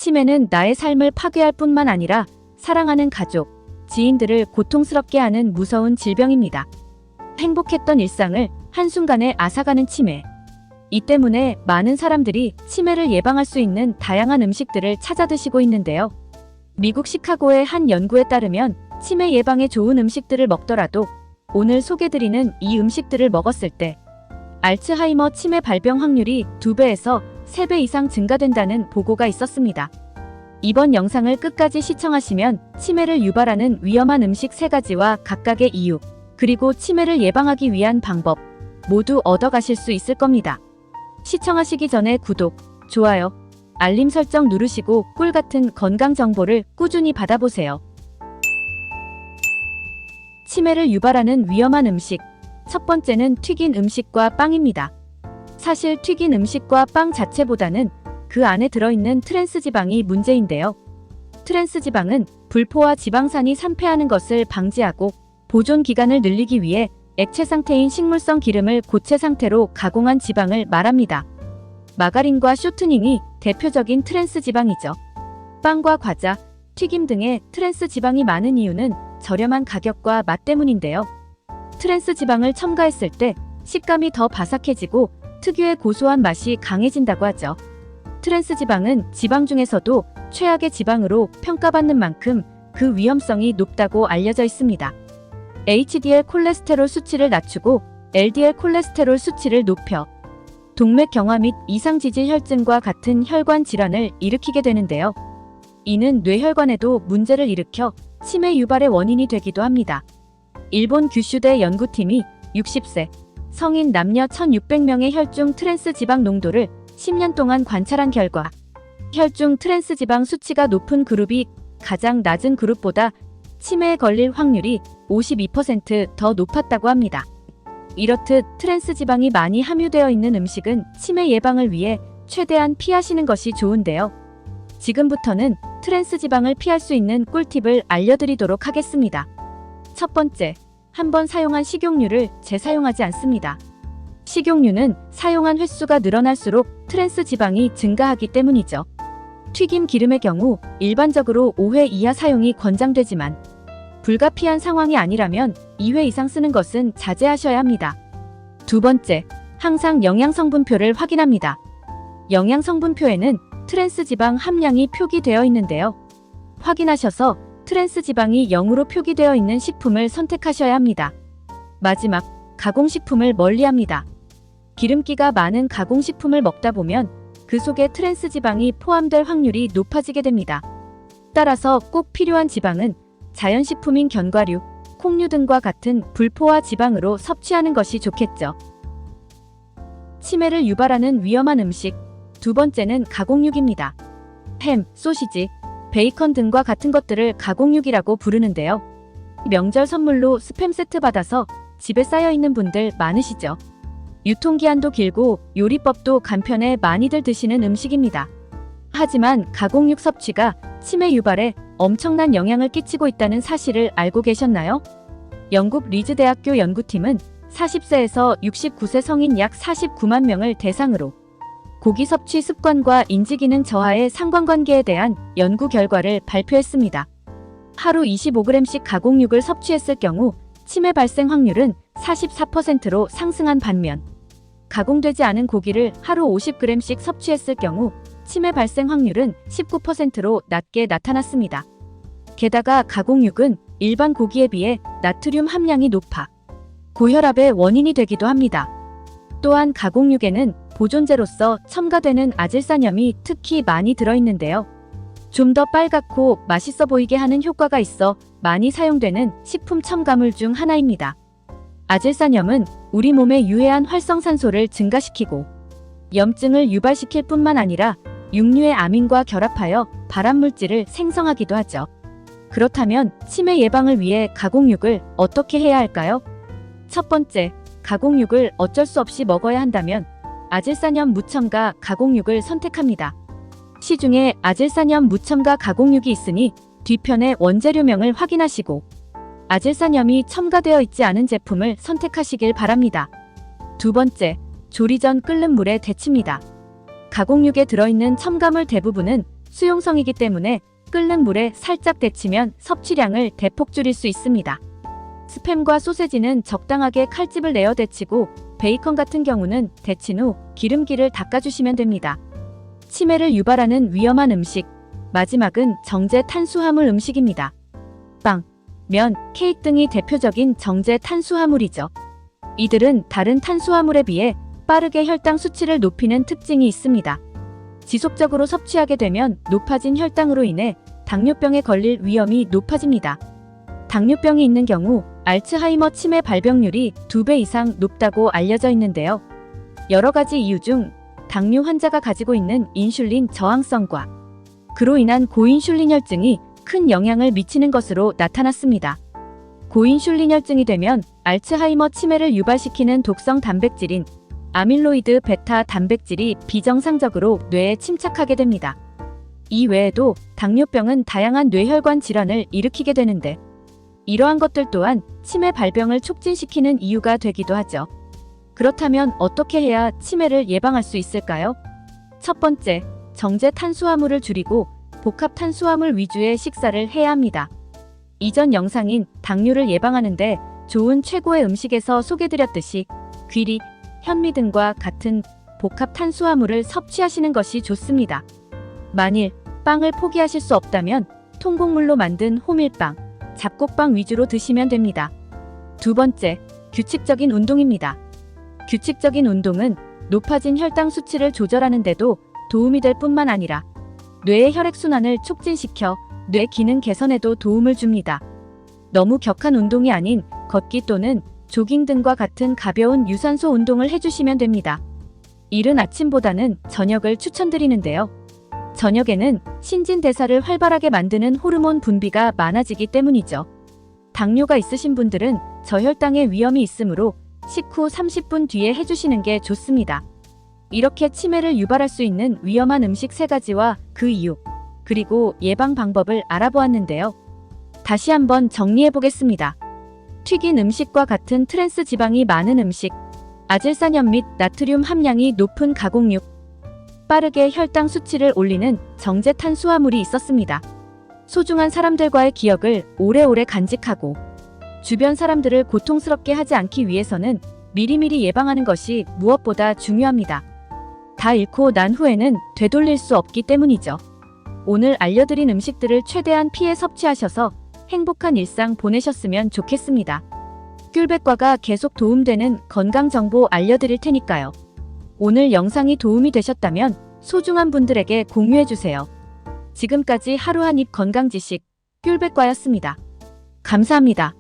치매는 나의 삶을 파괴할 뿐만 아니라 사랑하는 가족, 지인들을 고통스럽게 하는 무서운 질병입니다. 행복했던 일상을 한순간에 앗아가는 치매. 이 때문에 많은 사람들이 치매를 예방할 수 있는 다양한 음식들을 찾아 드시고 있는데요. 미국 시카고의 한 연구에 따르면 치매 예방에 좋은 음식들을 먹더라도 오늘 소개드리는 이 음식들을 먹었을 때 알츠하이머 치매 발병 확률이 2배에서 3배 이상 증가된다는 보고가 있었습니다. 이번 영상을 끝까지 시청하시면 치매를 유발하는 위험한 음식 3가지와 각각의 이유, 그리고 치매를 예방하기 위한 방법 모두 얻어가실 수 있을 겁니다. 시청하시기 전에 구독, 좋아요, 알림 설정 누르시고 꿀같은 건강 정보를 꾸준히 받아보세요. 치매를 유발하는 위험한 음식. 첫 번째는 튀긴 음식과 빵입니다. 사실 튀긴 음식과 빵 자체보다는 그 안에 들어있는 트랜스지방이 문제인데요. 트랜스지방은 불포화 지방산이 산패하는 것을 방지하고 보존 기간을 늘리기 위해 액체 상태인 식물성 기름을 고체 상태로 가공한 지방을 말합니다. 마가린과 쇼트닝이 대표적인 트랜스지방이죠. 빵과 과자, 튀김 등의 트랜스지방이 많은 이유는 저렴한 가격과 맛 때문인데요. 트랜스지방을 첨가했을 때 식감이 더 바삭해지고 특유의 고소한 맛이 강해진다고 하죠. 트랜스지방은 지방 중에서도 최악의 지방으로 평가받는 만큼 그 위험성이 높다고 알려져 있습니다. HDL 콜레스테롤 수치를 낮추고 LDL 콜레스테롤 수치를 높여 동맥경화 및 이상지질 혈증과 같은 혈관 질환을 일으키게 되는데요. 이는 뇌혈관에도 문제를 일으켜 치매 유발의 원인이 되기도 합니다. 일본 규슈대 연구팀이 60세 성인 남녀 1600명의 혈중 트랜스지방 농도를 10년 동안 관찰한 결과 혈중 트랜스지방 수치가 높은 그룹이 가장 낮은 그룹보다 치매에 걸릴 확률이 52% 높았다고 합니다. 이렇듯 트랜스지방이 많이 함유되어 있는 음식은 치매 예방을 위해 최대한 피하시는 것이 좋은데요. 지금부터는 트랜스지방을 피할 수 있는 꿀팁을 알려드리도록 하겠습니다. 첫 번째, 한번 사용한 식용유를 재사용하지 않습니다. 식용유는 사용한 횟수가 늘어날수록 트랜스지방이 증가하기 때문이죠. 튀김 기름의 경우 일반적으로 5회 이하 사용이 권장되지만 불가피한 상황이 아니라면 2회 이상 쓰는 것은 자제하셔야 합니다. 두 번째, 항상 영양성분표를 확인합니다. 영양성분표에는 트랜스지방 함량이 표기되어 있는데요. 확인하셔서 트랜스지방이 0으로 표기되어 있는 식품을 선택하셔야 합니다. 마지막, 가공식품을 멀리합니다. 기름기가 많은 가공식품을 먹다 보면 그 속에 트랜스지방이 포함될 확률이 높아지게 됩니다. 따라서 꼭 필요한 지방은 자연식품인 견과류, 콩류 등과 같은 불포화 지방으로 섭취하는 것이 좋겠죠. 치매를 유발하는 위험한 음식. 두 번째는 가공육입니다. 햄, 소시지, 베이컨 등과 같은 것들을 가공육이라고 부르는데요. 명절 선물로 스팸 세트 받아서 집에 쌓여있는 분들 많으시죠? 유통기한도 길고 요리법도 간편해 많이들 드시는 음식입니다. 하지만 가공육 섭취가 치매 유발에 엄청난 영향을 끼치고 있다는 사실을 알고 계셨나요? 영국 리즈 대학교 연구팀은 40세에서 69세 성인 약 49만 명을 대상으로 고기 섭취 습관과 인지기능 저하의 상관관계에 대한 연구 결과를 발표했습니다. 하루 25g씩 가공육을 섭취했을 경우 치매 발생 확률은 44%로 상승한 반면 가공되지 않은 고기를 하루 50g씩 섭취했을 경우 치매 발생 확률은 19%로 낮게 나타났습니다. 게다가 가공육은 일반 고기에 비해 나트륨 함량이 높아 고혈압의 원인이 되기도 합니다. 또한 가공육에는 보존제로서 첨가되는 아질산염이 특히 많이 들어있는데요. 좀 더 빨갛고 맛있어 보이게 하는 효과가 있어 많이 사용되는 식품 첨가물 중 하나입니다. 아질산염은 우리 몸에 유해한 활성산소를 증가시키고 염증을 유발시킬 뿐만 아니라 육류의 아민과 결합하여 발암물질을 생성하기도 하죠. 그렇다면 치매 예방을 위해 가공육을 어떻게 해야 할까요? 첫 번째, 가공육을 어쩔 수 없이 먹어야 한다면 아질산염 무첨가 가공육을 선택합니다. 시중에 아질산염 무첨가 가공육이 있으니 뒤편의 원재료명을 확인하시고 아질산염이 첨가되어 있지 않은 제품을 선택하시길 바랍니다. 두 번째, 조리 전 끓는 물에 데칩니다. 가공육에 들어있는 첨가물 대부분은 수용성이기 때문에 끓는 물에 살짝 데치면 섭취량을 대폭 줄일 수 있습니다. 스팸과 소세지는 적당하게 칼집을 내어 데치고 베이컨 같은 경우는 데친 후 기름기를 닦아주시면 됩니다. 치매를 유발하는 위험한 음식. 마지막은 정제 탄수화물 음식입니다. 빵, 면, 케이크 등이 대표적인 정제 탄수화물이죠. 이들은 다른 탄수화물에 비해 빠르게 혈당 수치를 높이는 특징이 있습니다. 지속적으로 섭취하게 되면 높아진 혈당으로 인해 당뇨병에 걸릴 위험이 높아집니다. 당뇨병이 있는 경우 알츠하이머 치매 발병률이 2배 이상 높다고 알려져 있는데요. 여러 가지 이유 중 당뇨 환자가 가지고 있는 인슐린 저항성과 그로 인한 고인슐린혈증이 큰 영향을 미치는 것으로 나타났습니다. 고인슐린혈증이 되면 알츠하이머 치매를 유발시키는 독성 단백질인 아밀로이드 베타 단백질이 비정상적으로 뇌에 침착하게 됩니다. 이 외에도 당뇨병은 다양한 뇌혈관 질환을 일으키게 되는데 이러한 것들 또한 치매 발병을 촉진시키는 이유가 되기도 하죠. 그렇다면 어떻게 해야 치매를 예방할 수 있을까요? 첫 번째, 정제 탄수화물을 줄이고 복합 탄수화물 위주의 식사를 해야 합니다. 이전 영상인 당뇨를 예방하는데 좋은 최고의 음식에서 소개드렸듯이 귀리, 현미 등과 같은 복합 탄수화물을 섭취하시는 것이 좋습니다. 만일 빵을 포기하실 수 없다면 통곡물로 만든 호밀빵, 잡곡빵 위주로 드시면 됩니다. 두 번째, 규칙적인 운동입니다. 규칙적인 운동은 높아진 혈당 수치를 조절하는 데도 도움이 될 뿐만 아니라 뇌의 혈액순환을 촉진시켜 뇌 기능 개선에도 도움을 줍니다. 너무 격한 운동이 아닌 걷기 또는 조깅 등과 같은 가벼운 유산소 운동을 해주시면 됩니다. 이른 아침보다는 저녁을 추천드리는데요. 저녁에는 신진대사를 활발하게 만드는 호르몬 분비가 많아지기 때문이죠. 당뇨가 있으신 분들은 저혈당의 위험이 있으므로 식후 30분 뒤에 해주시는 게 좋습니다. 이렇게 치매를 유발할 수 있는 위험한 음식 3가지와 그 이유, 그리고 예방 방법을 알아보았는데요. 다시 한번 정리해 보겠습니다. 튀긴 음식과 같은 트랜스 지방이 많은 음식, 아질산염 및 나트륨 함량이 높은 가공육, 빠르게 혈당 수치를 올리는 정제 탄수화물이 있었습니다. 소중한 사람들과의 기억을 오래오래 간직하고 주변 사람들을 고통스럽게 하지 않기 위해서는 미리미리 예방하는 것이 무엇보다 중요합니다. 다 잃고 난 후에는 되돌릴 수 없기 때문이죠. 오늘 알려드린 음식들을 최대한 피해 섭취하셔서 행복한 일상 보내셨으면 좋겠습니다. 귤백과가 계속 도움되는 건강정보 알려드릴 테니까요. 오늘 영상이 도움이 되셨다면 소중한 분들에게 공유해주세요. 지금까지 하루 한 입 건강 지식 귤백과였습니다. 감사합니다.